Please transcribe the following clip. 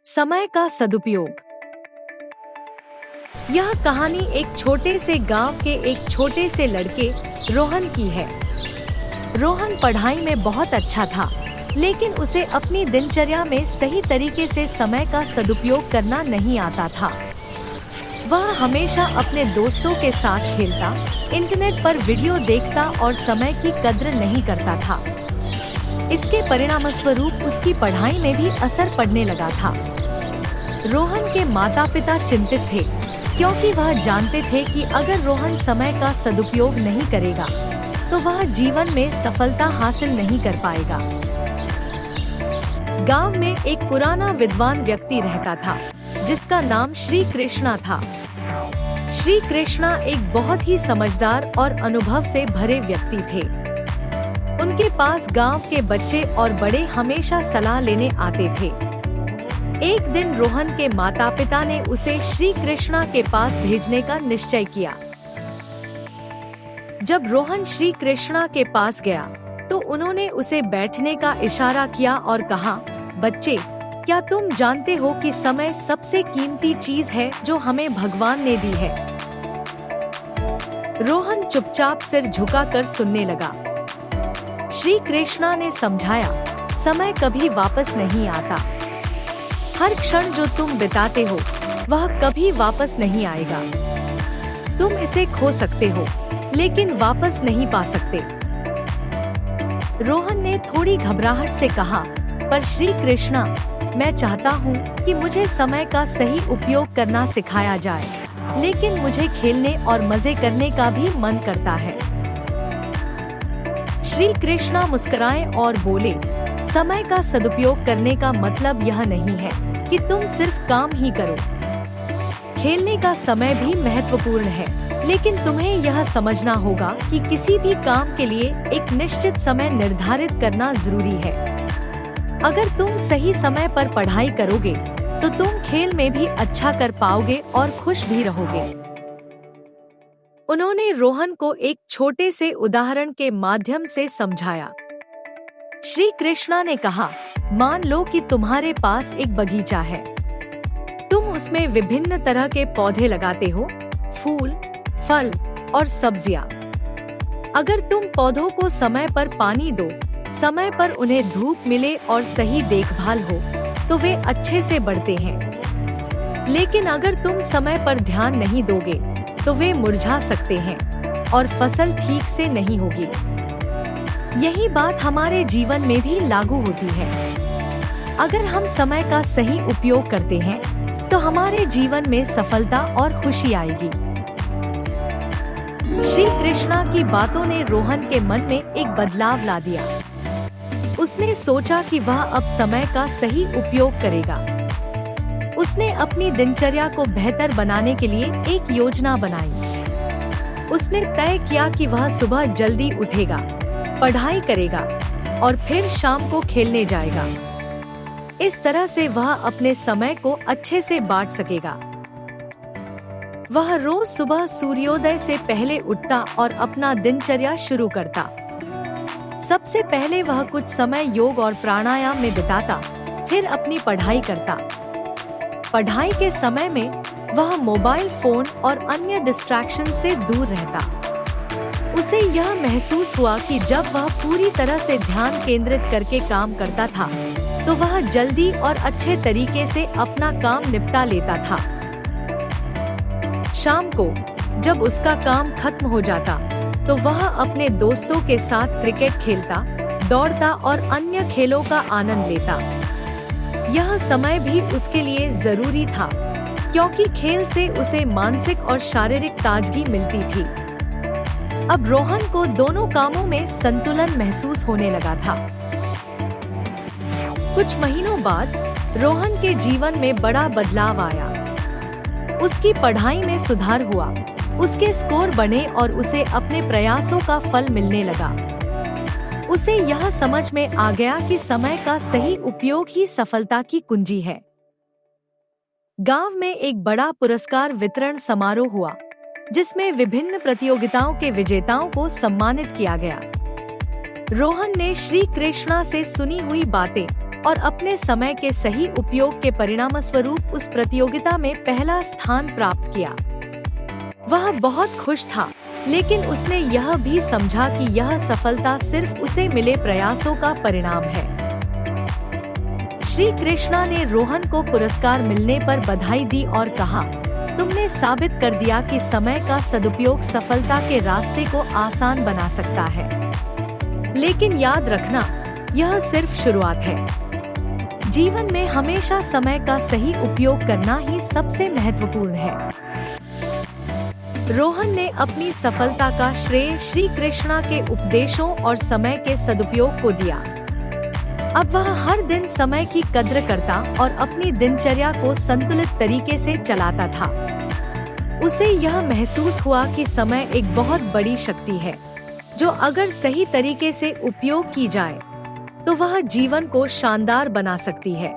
समय का सदुपयोग। यह कहानी एक छोटे से गांव के एक छोटे से लड़के रोहन की है। रोहन पढ़ाई में बहुत अच्छा था, लेकिन उसे अपनी दिनचर्या में सही तरीके से समय का सदुपयोग करना नहीं आता था। वह हमेशा अपने दोस्तों के साथ खेलता, इंटरनेट पर वीडियो देखता और समय की कद्र नहीं करता था। इसके परिणामस्वरूप उसकी पढ़ाई में भी असर पड़ने लगा था। रोहन के माता पिता चिंतित थे, क्योंकि वह जानते थे कि अगर रोहन समय का सदुपयोग नहीं करेगा तो वह जीवन में सफलता हासिल नहीं कर पाएगा। गांव में एक पुराना विद्वान व्यक्ति रहता था, जिसका नाम श्री कृष्णा था। श्री कृष्णा एक बहुत ही समझदार और अनुभव से भरे व्यक्ति थे। उनके पास गांव के बच्चे और बड़े हमेशा सलाह लेने आते थे। एक दिन रोहन के माता पिता ने उसे श्री कृष्णा के पास भेजने का निश्चय किया। जब रोहन श्री कृष्णा के पास गया तो उन्होंने उसे बैठने का इशारा किया और कहा, बच्चे, क्या तुम जानते हो कि समय सबसे कीमती चीज है जो हमें भगवान ने दी है? रोहन चुपचाप सिर झुकाकर सुनने लगा। श्री कृष्णा ने समझाया, समय कभी वापस नहीं आता। हर क्षण जो तुम बिताते हो वह कभी वापस नहीं आएगा। तुम इसे खो सकते हो, लेकिन वापस नहीं पा सकते। रोहन ने थोड़ी घबराहट से कहा, पर श्री कृष्णा, मैं चाहता हूँ कि मुझे समय का सही उपयोग करना सिखाया जाए, लेकिन मुझे खेलने और मजे करने का भी मन करता है। श्री कृष्णा मुस्कुराए और बोले, समय का सदुपयोग करने का मतलब यह नहीं है कि तुम सिर्फ काम ही करो। खेलने का समय भी महत्वपूर्ण है, लेकिन तुम्हें यह समझना होगा कि किसी भी काम के लिए एक निश्चित समय निर्धारित करना जरूरी है। अगर तुम सही समय पर पढ़ाई करोगे तो तुम खेल में भी अच्छा कर पाओगे और खुश भी रहोगे। उन्होंने रोहन को एक छोटे से उदाहरण के माध्यम से समझाया। श्री कृष्णा ने कहा, मान लो कि तुम्हारे पास एक बगीचा है। तुम उसमें विभिन्न तरह के पौधे लगाते हो, फूल, फल और सब्जियां। अगर तुम पौधों को समय पर पानी दो, समय पर उन्हें धूप मिले और सही देखभाल हो, तो वे अच्छे से बढ़ते हैं। लेकिन अगर तुम समय पर ध्यान नहीं दोगे तो वे मुरझा सकते हैं और फसल ठीक से नहीं होगी। यही बात हमारे जीवन में भी लागू होती है। अगर हम समय का सही उपयोग करते हैं तो हमारे जीवन में सफलता और खुशी आएगी। श्री कृष्णा की बातों ने रोहन के मन में एक बदलाव ला दिया। उसने सोचा कि वह अब समय का सही उपयोग करेगा। उसने अपनी दिनचर्या को बेहतर बनाने के लिए एक योजना बनाई। उसने तय किया कि वह सुबह जल्दी उठेगा, पढ़ाई करेगा और फिर शाम को खेलने जाएगा। इस तरह से वह अपने समय को अच्छे से बांट सकेगा। वह रोज सुबह सूर्योदय से पहले उठता और अपना दिनचर्या शुरू करता। सबसे पहले वह कुछ समय योग और प्राणायाम में बिताता, फिर अपनी पढ़ाई करता। पढ़ाई के समय में वह मोबाइल फोन और अन्य डिस्ट्रैक्शन से दूर रहता। उसे यह महसूस हुआ कि जब वह पूरी तरह से ध्यान केंद्रित करके काम करता था तो वह जल्दी और अच्छे तरीके से अपना काम निपटा लेता था। शाम को जब उसका काम खत्म हो जाता तो वह अपने दोस्तों के साथ क्रिकेट खेलता, दौड़ता और अन्य खेलों का आनंद लेता। यह समय भी उसके लिए जरूरी था, क्योंकि खेल से उसे मानसिक और शारीरिक ताजगी मिलती थी। अब रोहन को दोनों कामों में संतुलन महसूस होने लगा था। कुछ महीनों बाद रोहन के जीवन में बड़ा बदलाव आया। उसकी पढ़ाई में सुधार हुआ, उसके स्कोर बढ़े और उसे अपने प्रयासों का फल मिलने लगा। उसे यह समझ में आ गया कि समय का सही उपयोग ही सफलता की कुंजी है। गांव में एक बड़ा पुरस्कार वितरण समारोह हुआ, जिसमें विभिन्न प्रतियोगिताओं के विजेताओं को सम्मानित किया गया। रोहन ने श्री कृष्णा से सुनी हुई बातें और अपने समय के सही उपयोग के परिणामस्वरूप उस प्रतियोगिता में पहला स्थान प्राप्त किया। वह बहुत खुश था, लेकिन उसने यह भी समझा कि यह सफलता सिर्फ उसे मिले प्रयासों का परिणाम है। श्री कृष्णा ने रोहन को पुरस्कार मिलने पर बधाई दी और कहा, तुमने साबित कर दिया कि समय का सदुपयोग सफलता के रास्ते को आसान बना सकता है। लेकिन याद रखना, यह सिर्फ शुरुआत है। जीवन में हमेशा समय का सही उपयोग करना ही सबसे महत्वपूर्ण है। रोहन ने अपनी सफलता का श्रेय श्री कृष्णा के उपदेशों और समय के सदुपयोग को दिया। अब वह हर दिन समय की कद्र करता और अपनी दिनचर्या को संतुलित तरीके से चलाता था। उसे यह महसूस हुआ कि समय एक बहुत बड़ी शक्ति है, जो अगर सही तरीके से उपयोग की जाए तो वह जीवन को शानदार बना सकती है।